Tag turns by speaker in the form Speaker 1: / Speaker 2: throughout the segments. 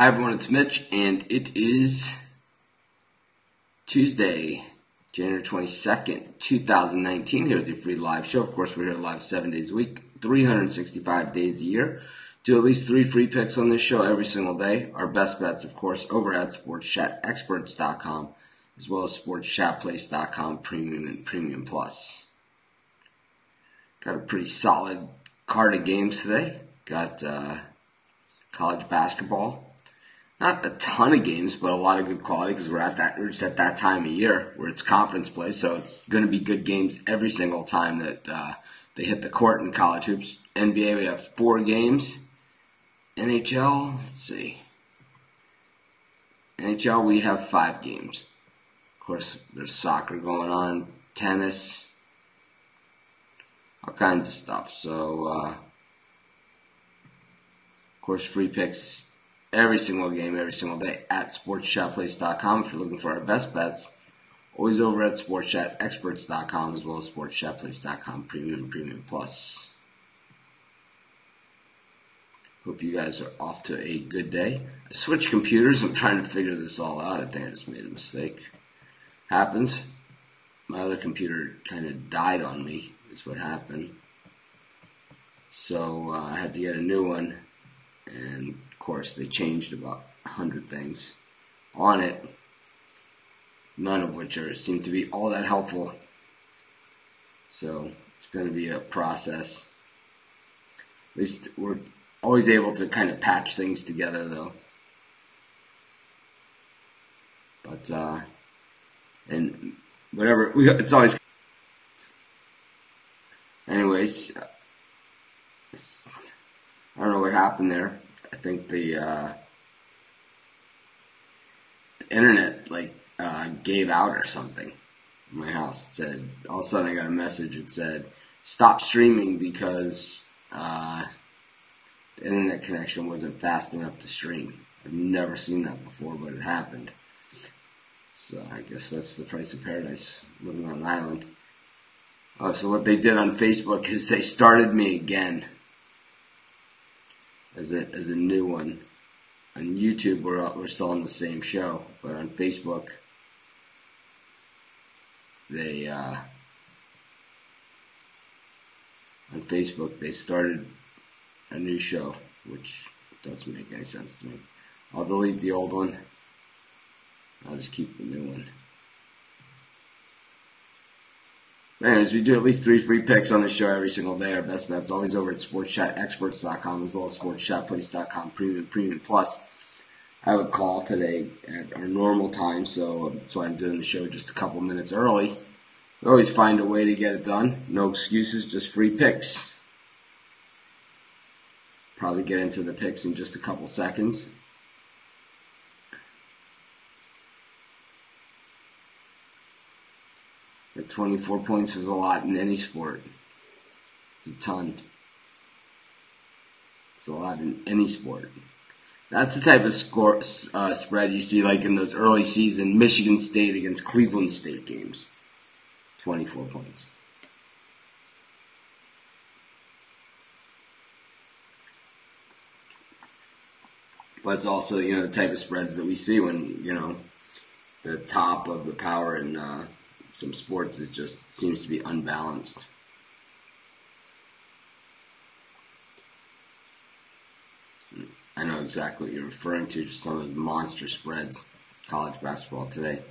Speaker 1: Hi everyone, it's Mitch, and it is Tuesday, January 22nd, 2019, here with your free live show. Of course, we're here live 7 days a week, 365 days a year. Do at least 3 free picks on this show every single day. Our best bets, of course, over at sportschatexperts.com, as well as sportschatplace.com, Premium and Premium Plus. Got a pretty solid card of games today. Got college basketball. Not a ton of games, but a lot of good quality because we're just at that time of year where it's conference play, so it's going to be good games every single time that they hit the court in college hoops. NBA, we have 4 games. NHL, let's see. NHL, we have 5 games. Of course, there's soccer going on, tennis, all kinds of stuff. So, of course, free picks every single game, every single day at sportschatplace.com if you're looking for our best bets. Always over at sportschatexperts.com as well as sportschatplace.com, Premium and Premium Plus. Hope you guys are off to a good day. I switched computers. I'm trying to figure this all out. I think I just made a mistake. Happens. My other computer kind of died on me is what happened. So I had to get a new one. And of course, they changed about 100 things on it, none of which seem to be all that helpful. So it's going to be a process. At least we're always able to kind of patch things together, though. But and whatever, it's always. Anyways. I don't know what happened there. I think the internet gave out or something in my house. It said, all of a sudden I got a message. It said, stop streaming because the internet connection wasn't fast enough to stream. I've never seen that before, but it happened. So I guess that's the price of paradise, living on an island. Oh, so what they did on Facebook is they started me again. As a new one. On YouTube, we're still on the same show, but on Facebook, they started a new show, which doesn't make any sense to me. I'll delete the old one. I'll just keep the new one. Anyways, we do at least 3 free picks on the show every single day. Our best bets always over at sportschatexperts.com as well as sportschatplace.com, Premium Plus. I have a call today at our normal time, so that's why I'm doing the show just a couple minutes early. We always find a way to get it done. No excuses, just free picks. Probably get into the picks in just a couple seconds. At 24 points is a lot in any sport. It's a ton. It's a lot in any sport. That's the type of spread you see like in those early season Michigan State against Cleveland State games. 24 points. But it's also, the type of spreads that we see when, the top of the power in some sports just seems to be unbalanced. I know exactly what you're referring to, just some of the monster spreads. College basketball today.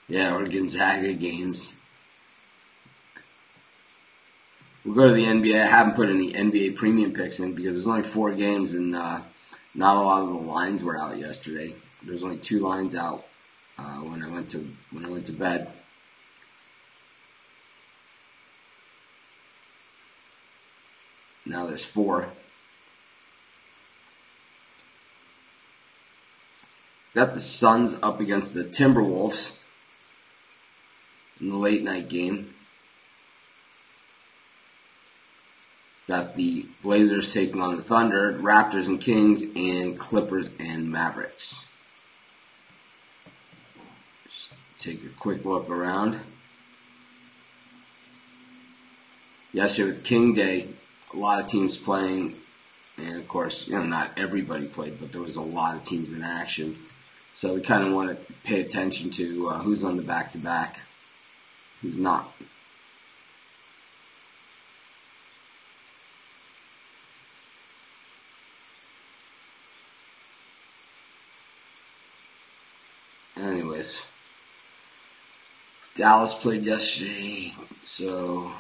Speaker 1: Yeah, or Gonzaga games. We'll go to the NBA. I haven't put any NBA premium picks in because there's only 4 games and not a lot of the lines were out yesterday. There's only 2 lines out when I went to bed. Now there's 4. Got the Suns up against the Timberwolves in the late night game. Got the Blazers taking on the Thunder, Raptors and Kings, and Clippers and Mavericks. Just take a quick look around. Yesterday with King Day, a lot of teams playing And of course, not everybody played, but there was a lot of teams in action. So we kind of want to pay attention to who's on the back-to-back, who's not. Anyways, Dallas played yesterday, so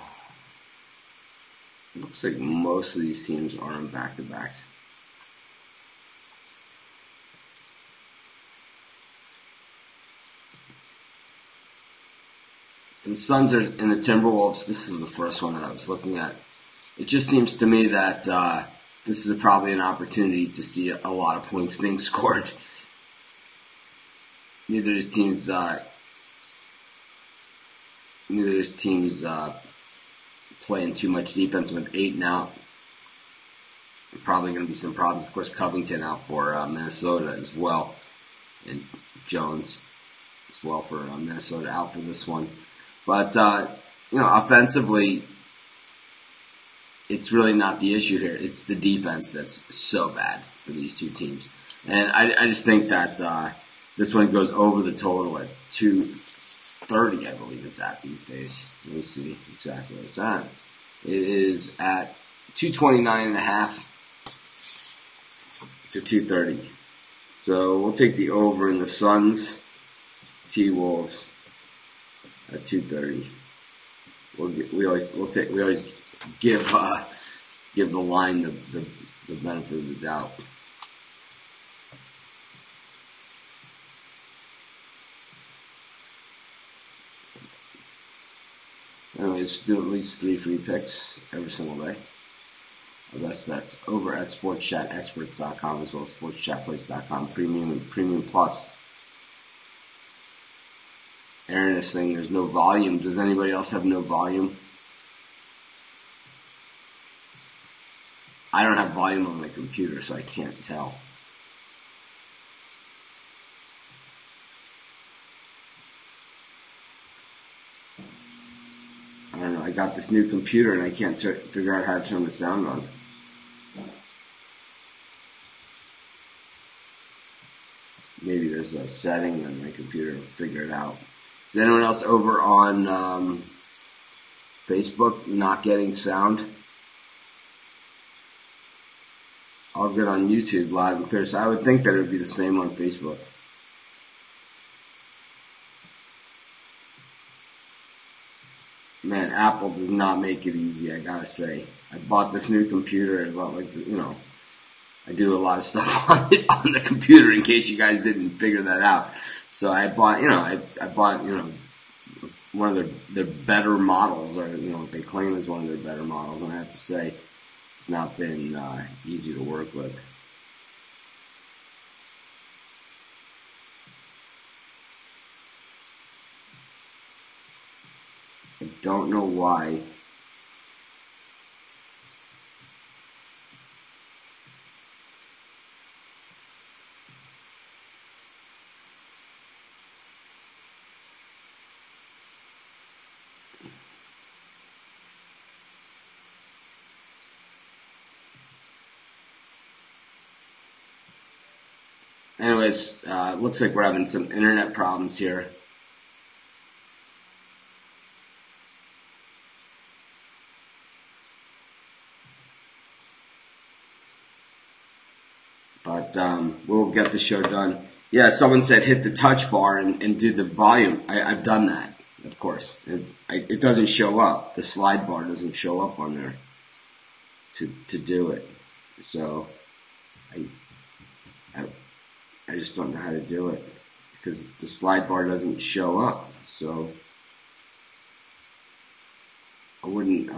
Speaker 1: it looks like most of these teams are on back-to-backs. So the Suns are in the Timberwolves. This is the first one that I was looking at. It just seems to me that this is probably an opportunity to see a lot of points being scored. Neither of his teams playing too much defense with Ayton out. Probably going to be some problems. Of course, Covington out for Minnesota as well, and Jones as well for Minnesota out for this one. But offensively, it's really not the issue here. It's the defense that's so bad for these two teams, and I just think that this one goes over the total at 230, I believe it's at these days. Let me see exactly what it's at. It is at 229.5 to 230. So we'll take the over in the Suns, T-Wolves at 230. We always give the line the benefit of the doubt. Anyways, do at least 3 free picks every single day. Our best bets over at sportschatexperts.com as well as sportschatplace.com. Premium and Premium Plus. Aaron is saying there's no volume. Does anybody else have no volume? I don't have volume on my computer, so I can't tell. I don't know. I got this new computer and I can't figure out how to turn the sound on. Maybe there's a setting on my computer to figure it out. Is anyone else over on Facebook not getting sound? All good on YouTube, live and clear. So I would think that it would be the same on Facebook. Man, Apple does not make it easy, I gotta say. I bought this new computer and I do a lot of stuff on the computer in case you guys didn't figure that out. So I bought, I bought one of their better models, or what they claim is one of their better models, and I have to say it's not been easy to work with. I don't know why. Anyways, looks like we're having some internet problems here. But we'll get the show done. Yeah, someone said hit the touch bar and do the volume. I've done that, of course. It doesn't show up. The slide bar doesn't show up on there to do it. So I just don't know how to do it because the slide bar doesn't show up. So I wouldn't,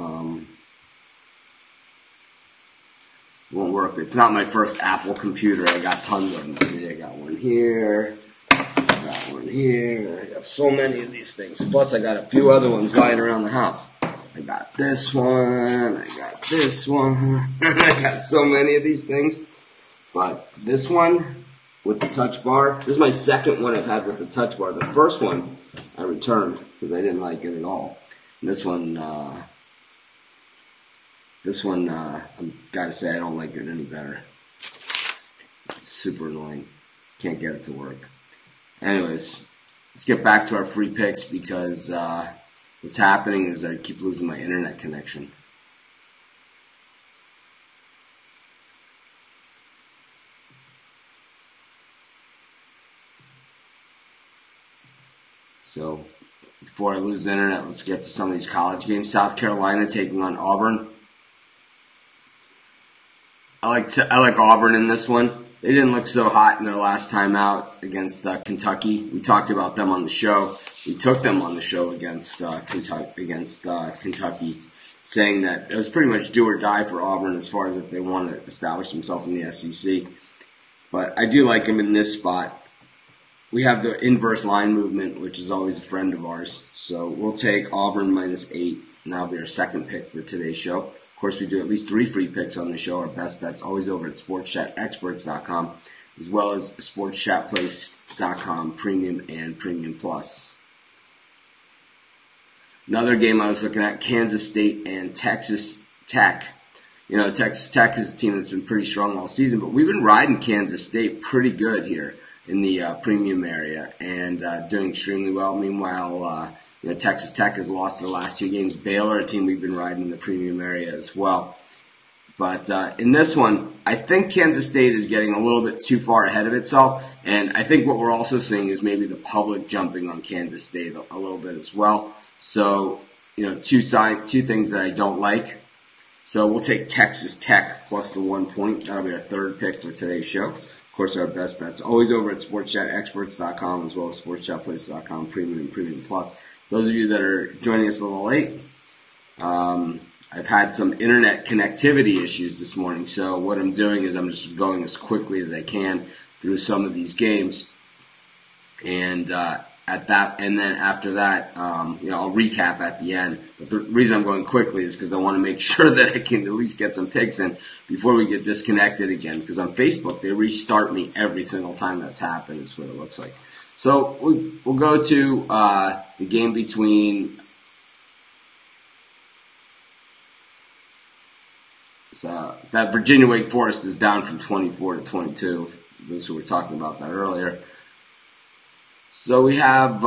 Speaker 1: won't work. It's not my first Apple computer. I got tons of them. See, I got one here, I got one here. I got so many of these things. Plus, I got a few other ones lying around the house. I got this one. I got this one. I got so many of these things. But this one with the touch bar, this is my second one I've had with the touch bar. The first one I returned because I didn't like it at all. And this one This one, I've got to say, I don't like it any better. Super annoying. Can't get it to work. Anyways, let's get back to our free picks because what's happening is I keep losing my internet connection. So, before I lose the internet, let's get to some of these college games. South Carolina taking on Auburn. I like Auburn in this one. They didn't look so hot in their last time out against Kentucky. We talked about them on the show. We took them on the show against Kentucky, saying that it was pretty much do or die for Auburn as far as if they want to establish themselves in the SEC. But I do like them in this spot. We have the inverse line movement, which is always a friend of ours. So we'll take Auburn -8, and that'll be our second pick for today's show. Of course, we do at least 3 free picks on the show. Our best bets always over at sportschatexperts.com, as well as sportschatplace.com, Premium and Premium Plus. Another game I was looking at, Kansas State and Texas Tech. You know, Texas Tech is a team that's been pretty strong all season, but we've been riding Kansas State pretty good here in the premium area and doing extremely well. Meanwhile, Texas Tech has lost their last 2 games. Baylor, a team we've been riding in the premium area as well. But in this one, I think Kansas State is getting a little bit too far ahead of itself. And I think what we're also seeing is maybe the public jumping on Kansas State a little bit as well. So, two things that I don't like. So we'll take Texas Tech plus the 1 point. That'll be our third pick for today's show. Of course, our best bets always over at sportschatexperts.com as well as sportschatplace.com, Premium and Premium Plus. Those of you that are joining us a little late, I've had some internet connectivity issues this morning. So what I'm doing is I'm just going as quickly as I can through some of these games, and then after that, I'll recap at the end. But the reason I'm going quickly is because I want to make sure that I can at least get some picks in before we get disconnected again. Because on Facebook, they restart me every single time that's happened, is what it looks like. So we'll go to the game between that Virginia Wake Forest is down from 24 to 22. Those who were talking about that earlier. So we have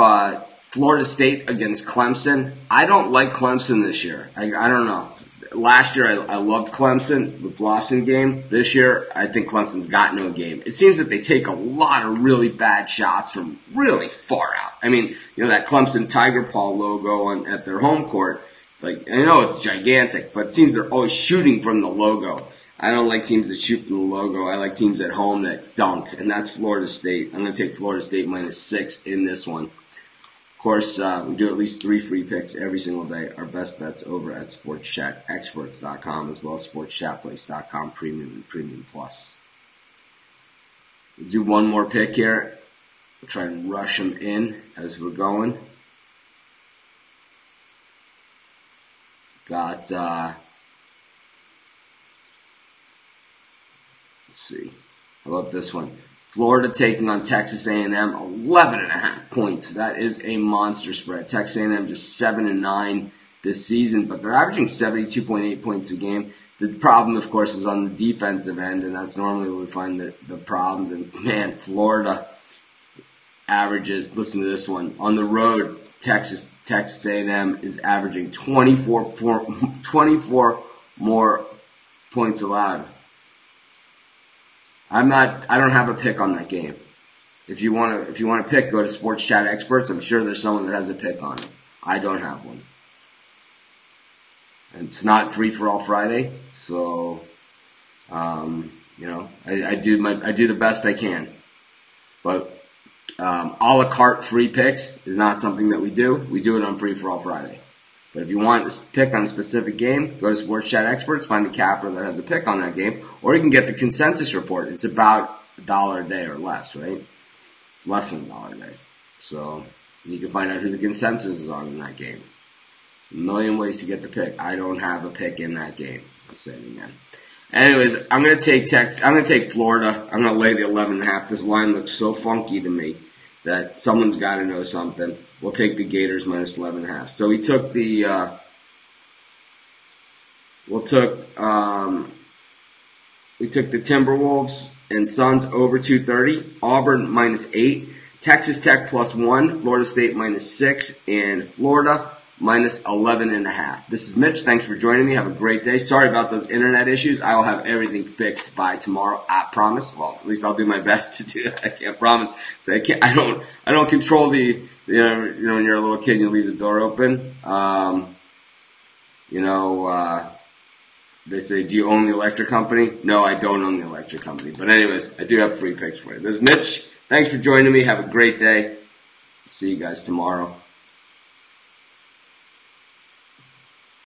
Speaker 1: Florida State against Clemson. I don't like Clemson this year. I don't know. Last year I loved Clemson with Lawson game. This year I think Clemson's got no game. It seems that they take a lot of really bad shots from really far out. I mean, that Clemson Tiger Paw logo at their home court. Like, I know it's gigantic, but it seems they're always shooting from the logo. I don't like teams that shoot from the logo. I like teams at home that dunk, and that's Florida State. I'm going to take Florida State -6 in this one. Of course, we do at least 3 free picks every single day. Our best bets over at sportschatexperts.com as well as sportschatplace.com, Premium and Premium Plus. We'll do one more pick here. We'll try and rush them in as we're going. Got, let's see. How about this one? Florida taking on Texas A&M, 11.5 points. That is a monster spread. Texas A&M just 7-9 this season, but they're averaging 72.8 points a game. The problem, of course, is on the defensive end, and that's normally where we find the problems. And man, Florida averages. Listen to this one on the road. Texas A&M is averaging 24 more points allowed. I don't have a pick on that game. If you want to pick, go to Sports Chat Experts. I'm sure there's someone that has a pick on it. I don't have one. And it's not Free for All Friday, so I do the best I can. But a la carte free picks is not something that we do. We do it on Free for All Friday. But if you want to pick on a specific game, go to Sports Chat Experts, find a capper that has a pick on that game, or you can get the consensus report. It's about $1 a day or less, right? It's less than $1 a day. So you can find out who the consensus is on in that game. A million ways to get the pick. I don't have a pick in that game. I'll say it again. Anyways, I'm going to take Florida. I'm going to lay the 11.5. This line looks so funky to me that someone's got to know something. We'll take the Gators -11.5. So we took the we took the Timberwolves and Suns over 230, Auburn -8, Texas Tech +1, Florida State -6, and Florida -11.5. This is Mitch. Thanks for joining me. Have a great day. Sorry about those internet issues. I will have everything fixed by tomorrow. I promise. Well, at least I'll do my best to do that. I can't promise. So I don't control the, when you're a little kid and you leave the door open. They say, do you own the electric company? No, I don't own the electric company. But anyways, I do have free picks for you. This is Mitch. Thanks for joining me. Have a great day. See you guys tomorrow.